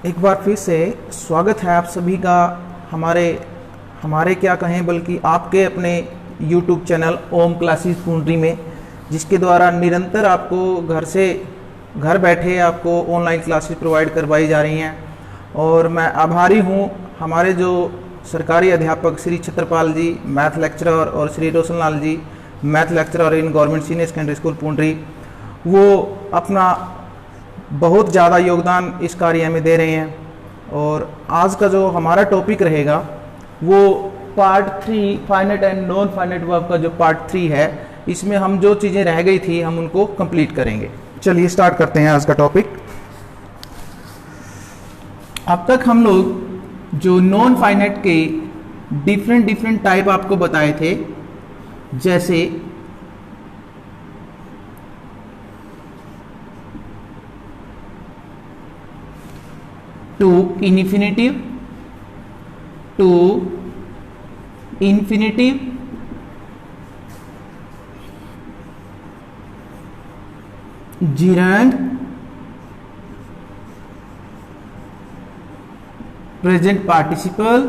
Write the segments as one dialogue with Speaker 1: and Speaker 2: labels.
Speaker 1: एक बार फिर से स्वागत है आप सभी का हमारे हमारे क्या कहें बल्कि आपके अपने YouTube चैनल ओम क्लासेस पूंडरी में, जिसके द्वारा निरंतर आपको घर बैठे आपको ऑनलाइन क्लासेस प्रोवाइड करवाई जा रही हैं। और मैं आभारी हूं हमारे जो सरकारी अध्यापक श्री छत्रपाल जी मैथ लेक्चरर और Shri Roshan Lal ji math lecturer in government senior secondary school Pundri, वो अपना बहुत ज़्यादा योगदान इस कार्य में दे रहे हैं। और आज का जो हमारा टॉपिक रहेगा वो part 3 finite and non finite verb का जो पार्ट 3 है, इसमें हम जो चीज़ें रह गई थी हम उनको कंप्लीट करेंगे। चलिए स्टार्ट करते हैं आज का टॉपिक। अब तक हम लोग जो नॉन फाइनाइट के डिफरेंट टाइप आपको बताए थे, जैसे to infinitive, gerund, present participle,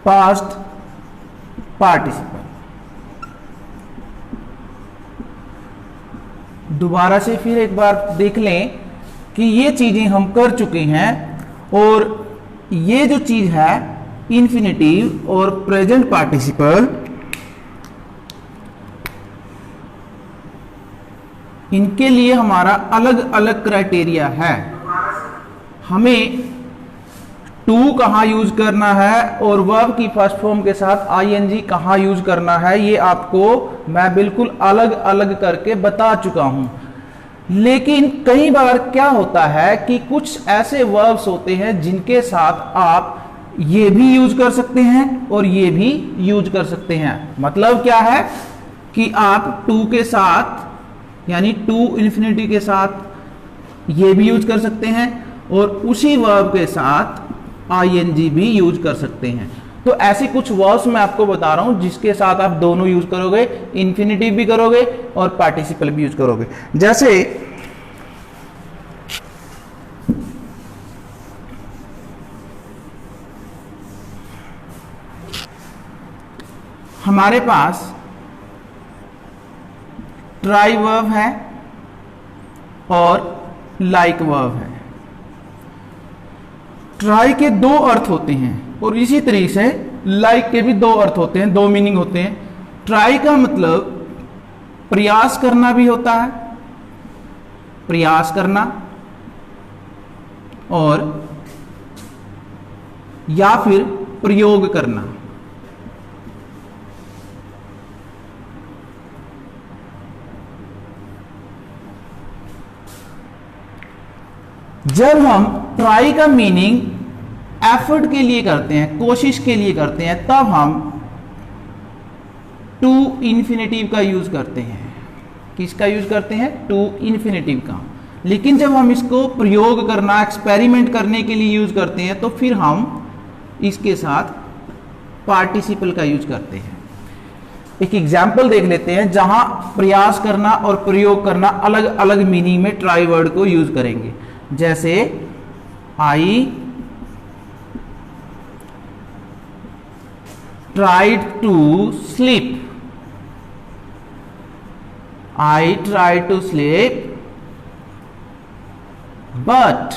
Speaker 1: past participle। दोबारा से फिर एक बार देख लें कि ये चीजें हम कर चुके हैं, और ये जो चीज है इन्फिनिटिव और प्रेजेंट पार्टिसिपल, इनके लिए हमारा अलग अलग क्राइटेरिया है। हमें टू कहाँ यूज करना है और वर्ब की फर्स्ट फॉर्म के साथ आईएनजी कहाँ यूज करना है, ये आपको मैं बिल्कुल अलग अलग करके बता चुका हूं। लेकिन कई बार क्या होता है कि कुछ ऐसे वर्ब्स होते हैं जिनके साथ आप ये भी यूज कर सकते हैं और ये भी यूज कर सकते हैं। मतलब क्या है कि आप टू के साथ यानी टू इन्फिनिटी के साथ ये भी यूज कर सकते हैं और उसी वर्ब के साथ आईएनजी भी यूज कर सकते हैं। तो ऐसे कुछ वर्ब्स मैं आपको बता रहा हूं जिसके साथ आप दोनों यूज करोगे, इन्फिनिटिव भी करोगे और पार्टिसिपल भी यूज करोगे। जैसे हमारे पास ट्राई वर्ब है और लाइक वर्ब है। ट्राई के दो अर्थ होते हैं और इसी तरीके से लाइक के भी दो अर्थ होते हैं, दो मीनिंग होते हैं। ट्राई का मतलब प्रयास करना भी होता है, प्रयास करना, और या फिर प्रयोग करना। जब हम ट्राई का मीनिंग एफर्ट के लिए करते हैं, कोशिश के लिए करते हैं, तब हम टू इन्फिनिटिव का यूज करते हैं। किसका यूज करते हैं? टू इन्फिनिटिव का। लेकिन जब हम इसको प्रयोग करना, एक्सपेरिमेंट करने के लिए यूज करते हैं, तो फिर हम इसके साथ पार्टिसिपल का यूज करते हैं। एक एग्जाम्पल देख लेते हैं जहां प्रयास करना और प्रयोग करना अलग अलग मीनिंग में ट्राई वर्ड को यूज करेंगे। जैसे I tried to sleep, I tried to sleep but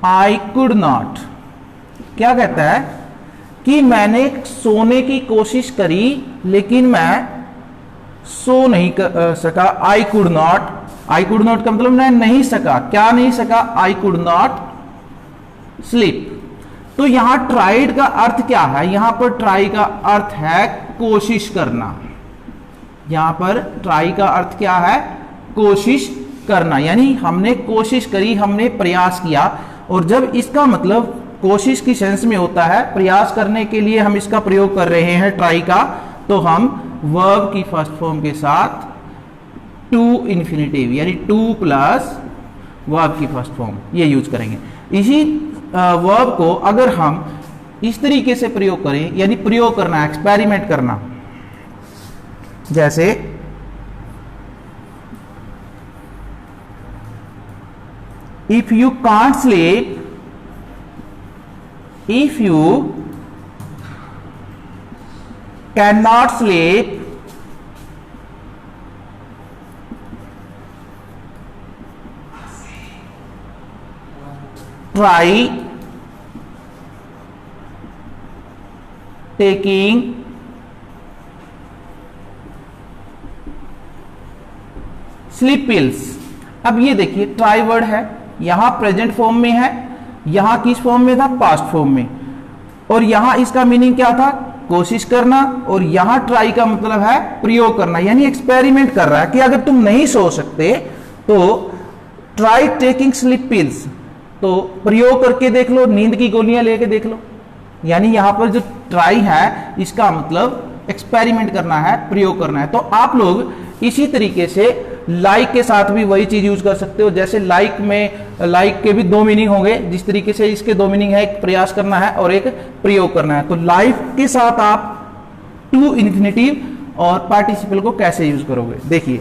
Speaker 1: I could not. क्या कहता है कि मैंने सोने की कोशिश करी लेकिन मैं सो नहीं सका। आई could not, I could not का मतलब मैं नहीं सका। क्या नहीं सका? आई कुड नॉट स्लीप। तो यहां ट्राइड का अर्थ क्या है? यहां पर ट्राई का अर्थ है कोशिश करना। यहां पर ट्राई का अर्थ क्या है? कोशिश करना, यानी हमने कोशिश करी, हमने प्रयास किया। और जब इसका मतलब कोशिश की सेंस में होता है, प्रयास करने के लिए हम इसका प्रयोग कर रहे हैं ट्राई का, तो हम वर्ब की फर्स्ट फॉर्म के साथ टू इन्फिनिटिव यानी टू प्लस वर्ब की फर्स्ट फॉर्म ये यूज करेंगे। इसी वर्ब को अगर हम इस तरीके से प्रयोग करें, यानी प्रयोग करना, एक्सपेरिमेंट करना, जैसे if you can't sleep, if you can not sleep, try taking sleep pills. अब ये देखिए ट्राई वर्ड है, यहां प्रेजेंट फॉर्म में है, यहां किस फॉर्म में था, पास्ट फॉर्म में, और यहां इसका मीनिंग क्या था, कोशिश करना, और यहां ट्राई का मतलब है प्रयोग करना, यानी एक्सपेरिमेंट कर रहा है कि अगर तुम नहीं सो सकते तो ट्राई टेकिंग स्लीप पिल्स, तो प्रयोग करके देख लो, नींद की गोलियां लेके देख लो। यानी यहां पर जो ट्राई है इसका मतलब एक्सपेरिमेंट करना है, प्रयोग करना है। तो आप लोग इसी तरीके से लाइक के साथ भी वही चीज यूज कर सकते हो। जैसे लाइक में, लाइक के भी दो मीनिंग होंगे, जिस तरीके से इसके दो मीनिंग है, एक प्रयास करना है और एक प्रयोग करना है। तो लाइफ के साथ आप टू इन्फिनेटिव और पार्टिसिपल को कैसे यूज करोगे, देखिए।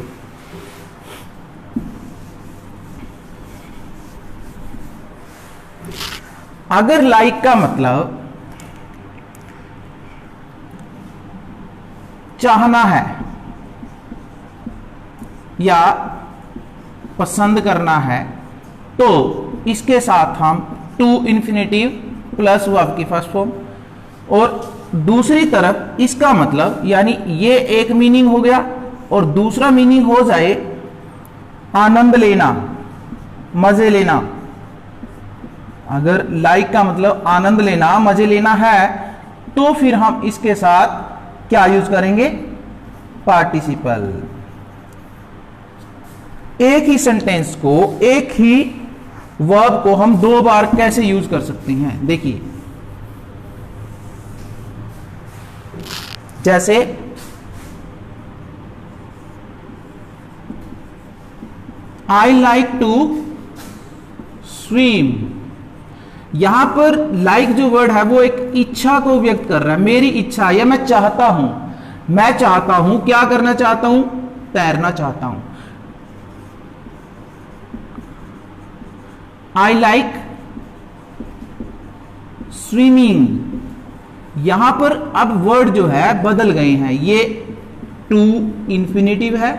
Speaker 1: अगर लाइक का मतलब चाहना है या पसंद करना है, तो इसके साथ हम टू इन्फिनेटिव प्लस वर्ब की फर्स्ट फॉर्म, और दूसरी तरफ इसका मतलब, यानी ये एक मीनिंग हो गया और दूसरा मीनिंग हो जाए आनंद लेना, मजे लेना। अगर लाइक का मतलब आनंद लेना, मजे लेना है, तो फिर हम इसके साथ क्या यूज करेंगे, पार्टिसिपल। एक ही सेंटेंस को, एक ही वर्ब को हम दो बार कैसे यूज कर सकते हैं, देखिए। जैसे आई लाइक टू स्विम, यहां पर लाइक जो वर्ड है वो एक इच्छा को व्यक्त कर रहा है, मेरी इच्छा, या मैं चाहता हूं, मैं चाहता हूं, क्या करना चाहता हूं, तैरना चाहता हूं। आई लाइक स्विमिंग, यहां पर अब वर्ड जो है बदल गए हैं, ये टू इन्फिनेटिव है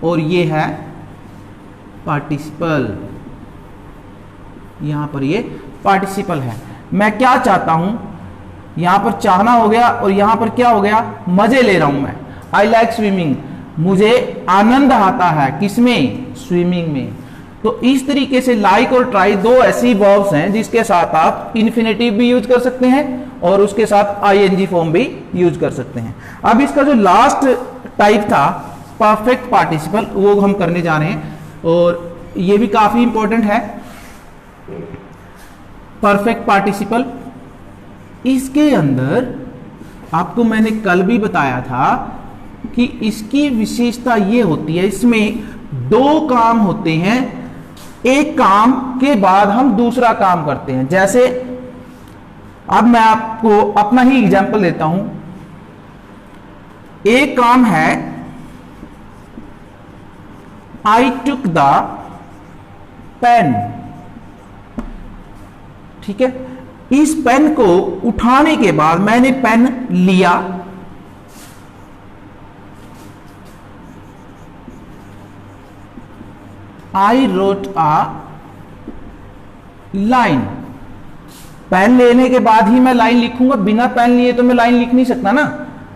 Speaker 1: और ये है पार्टिसिपल, यहां पर ये पार्टिसिपल है। मैं क्या चाहता हूं, यहां पर चाहना हो गया और यहां पर क्या हो गया, मजे ले रहा हूं मैं। आई लाइक स्विमिंग, मुझे आनंद आता है, किसमें, स्विमिंग में। तो इस तरीके से लाइक और ट्राई दो ऐसी वर्ब्स हैं जिसके साथ आप इन्फिनेटिव भी यूज कर सकते हैं और उसके साथ आईएनजी फॉर्म भी यूज कर सकते हैं। अब इसका जो लास्ट टाइप था परफेक्ट पार्टिसिपल, वो हम करने जा रहे हैं और ये भी काफी इंपॉर्टेंट है। परफेक्ट पार्टिसिपल, इसके अंदर आपको मैंने कल भी बताया था कि इसकी विशेषता ये होती है, इसमें दो काम होते हैं, एक काम के बाद हम दूसरा काम करते हैं। जैसे अब मैं आपको अपना ही एग्जांपल देता हूं। एक काम है आई टुक द पेन, ठीक है, इस पेन को उठाने के बाद मैंने पेन लिया, I wrote a line. Pen लेने के बाद ही मैं लाइन लिखूंगा, बिना पेन लिए तो मैं लाइन लिख नहीं सकता ना।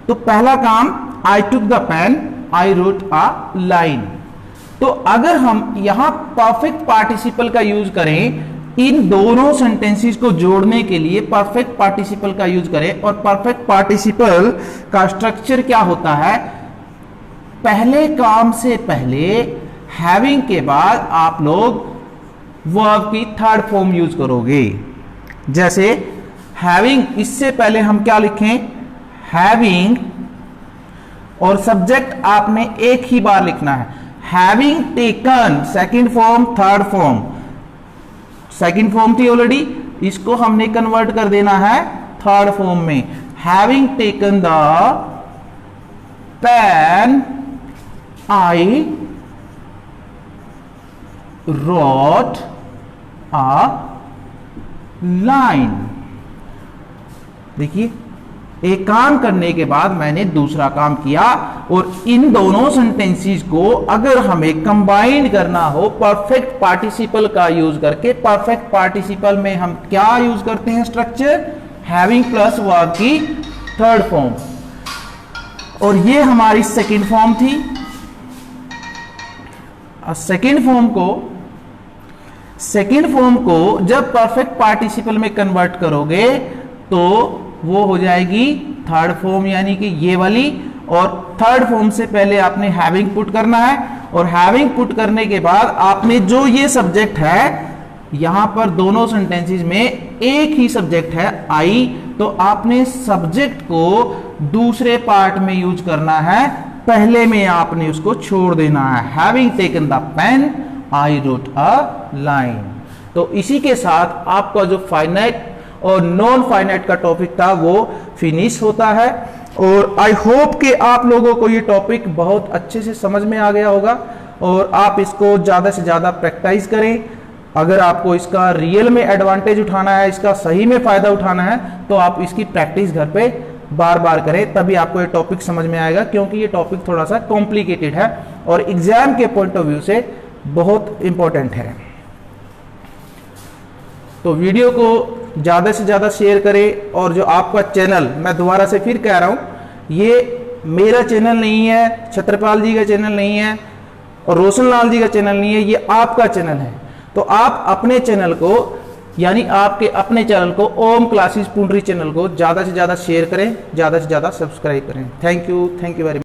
Speaker 1: तो पहला काम I took the pen, I wrote a line. तो अगर हम यहां परफेक्ट पार्टिसिपल का यूज करें, इन दोनों सेंटेंसेस को जोड़ने के लिए परफेक्ट पार्टिसिपल का यूज करें, और परफेक्ट पार्टिसिपल का स्ट्रक्चर क्या होता है, पहले काम से पहले हैविंग के बाद आप लोग वर्ब की थर्ड फॉर्म यूज करोगे। जैसे हैविंग, इससे पहले हम क्या लिखें, हैविंग, और सब्जेक्ट आपने एक ही बार लिखना है। Having taken, second form, third form. Second form थी ऑलरेडी, इसको हमने कन्वर्ट कर देना है थर्ड फॉर्म में। Having taken the pen I wrote a line। देखिए, एक काम करने के बाद मैंने दूसरा काम किया, और इन दोनों सेंटेंसेस को अगर हमें कंबाइन करना हो परफेक्ट पार्टिसिपल का यूज करके, परफेक्ट पार्टिसिपल में हम क्या यूज करते हैं स्ट्रक्चर, हैविंग प्लस वर्ब की थर्ड फॉर्म, और ये हमारी सेकंड फॉर्म थी। सेकंड फॉर्म को जब परफेक्ट पार्टिसिपल में कन्वर्ट करोगे तो वो हो जाएगी थर्ड फॉर्म, यानी कि ये वाली। और थर्ड फॉर्म से पहले आपने हैविंग पुट करना है, और हैविंग पुट करने के बाद आपने जो ये सब्जेक्ट है, यहां पर दोनों सेंटेंसेस में एक ही सब्जेक्ट है आई, तो आपने सब्जेक्ट को दूसरे पार्ट में यूज करना है, पहले में आपने उसको छोड़ देना है। Having taken the pen I wrote a line. तो इसी के साथ आपका जो फाइनाइट और नॉन फाइनाइट का टॉपिक था वो फिनिश होता है, और आई होप कि आप लोगों को ये टॉपिक बहुत अच्छे से समझ में आ गया होगा, और आप इसको ज़्यादा से ज़्यादा प्रैक्टिस करें। अगर आपको इसका रियल में एडवांटेज उठाना है, इसका सही में फ़ायदा उठाना है, तो आप इसकी प्रैक्टिस घर पे बार बार करें, तभी आपको ये टॉपिक समझ में आएगा, क्योंकि ये टॉपिक थोड़ा सा कॉम्प्लिकेटेड है और एग्जाम के पॉइंट ऑफ व्यू से बहुत इंपॉर्टेंट है। तो वीडियो को ज़्यादा से ज़्यादा शेयर करें, और जो आपका चैनल, मैं दोबारा से फिर कह रहा हूँ, ये मेरा चैनल नहीं है, छत्रपाल जी का चैनल नहीं है, और रोशन लाल जी का चैनल नहीं है, ये आपका चैनल है। तो आप अपने चैनल को, यानी आपके अपने चैनल को, ओम क्लासेस पुंडरी चैनल को ज़्यादा से ज़्यादा शेयर करें, ज़्यादा से ज़्यादा सब्सक्राइब करें। Thank you very much.